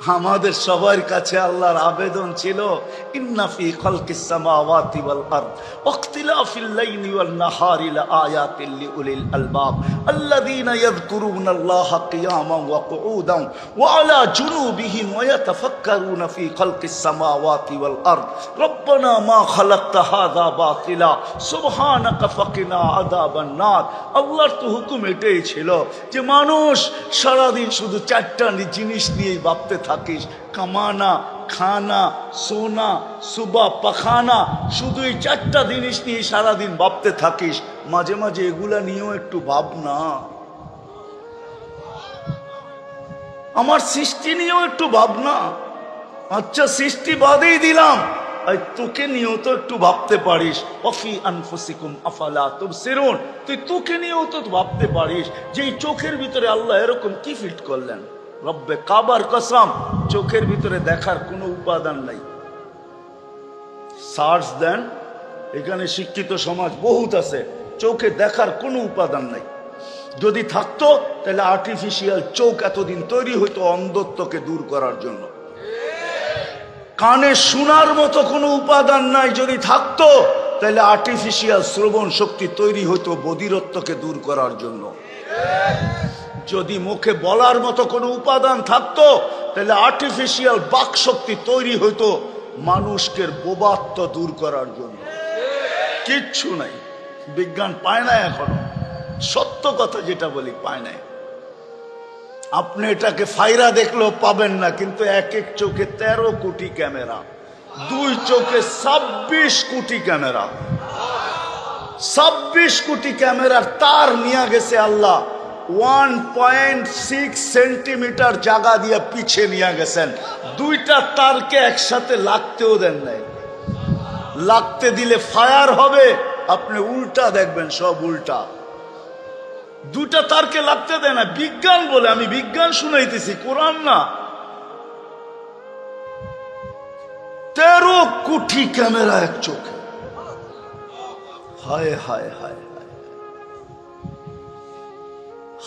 আমাদের সবার কাছে আল্লাহর আবেদন ছিল, ইন্না ফি খালকিস সামাওয়াতি ওয়াল আরদ ওয়াখতিলাফিল লাইলি ওয়ান নাহারি লাআয়াতিল লিউলিল আলবাব আল্লাযীনা ইয়াযকুরুনাল্লাহা কিয়ামান ওয়া কুউদান ওয়া আলা জুনুবিহিম ওয়া ইয়াতাফাক্কারুনা ফি খালকিস সামাওয়াতি ওয়াল আরদ রব্বানা মা খালাকতা হাযা বাতিলা সুবহানাকা ফাকিনা আযাবান নার। আল্লাহর তো হুকুম এটাই ছিল যে মানুষ সারাদিন শুধু চারটা জিনিস নিয়েই ভাবতে থাকিস, কামানা, খানা, সোনা, সুবা, পাখানা, শুধু এই চারটা জিনিস নিয়ে সারাদিন ভাবতে থাকিস। মাঝে মাঝে এগুলা নিয়েও একটু ভাবনা, আমার সৃষ্টি নিয়েও একটু ভাবনা। আচ্ছা সৃষ্টি বাদেই দিলাম, তোকে নিয়েও তো একটু ভাবতে পারিস। ওয়াফি আনফুসিকুম আফালা তুবসিরুন, তুই তোকে নিয়েও তো ভাবতে পারিস যে এই চোখের ভিতরে আল্লাহ এরকম কি ফিট করলেন। রব্বে কাবার কসম, চোখের ভিতরে দেখার কোনো উপাদান নাই। সার্চ দেন, এখানে শিক্ষিত সমাজ বহুত আছে, চোখে দেখার কোনো উপাদান নাই। যদি থাকতো তাহলে আর্টিফিশিয়াল চোখ এতদিন তৈরি হইতো অন্ধত্বকে দূর করার জন্য। কানে শোনার মতো কোনো উপাদান নাই, যদি থাকতো তাহলে আর্টিফিশিয়াল শ্রবণ শক্তি তৈরি হইতো বধিরত্বকে দূর করার জন্য। যদি মুখে বলার মতো কোনো উপাদান থাকতো তাহলে আর্টিফিশিয়াল বাক শক্তি তৈরি হইতো মানুষকে বোবাত্ব দূর করার জন্য। কিচ্ছু নাই, বিজ্ঞান পায় না এখনো, সত্য কথা যেটা বলি পায় নাই। আপনি এটাকে ফাইরা দেখলেও পাবেন না, কিন্তু এক এক চোখে 13 কোটি ক্যামেরা, দুই চোখে 26 কোটি ক্যামেরা। 26 কোটি ক্যামেরার তার নিয়ে গেছে আল্লাহ 1.6 সেন্টিমিটার জায়গা দিয়ে পিছিয়ে নিয়ে গেছেন। দুইটা তারকে একসাথে লাগতেও দেন নাই, লাগতে দিলে ফায়ার হবে, আপনি উল্টা দেখবেন, সব উল্টা। দুটা তারকে লাগতে দেয় না, বিজ্ঞান বলে, আমি বিজ্ঞান শুনাইতেছি, কোরআন না। 13 কোটি ক্যামেরা এক চোখে। হায় হায় হায়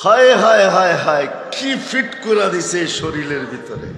হায় হায় হায় হায়, কি ফিট করে দিছে শরীরের ভিতরে।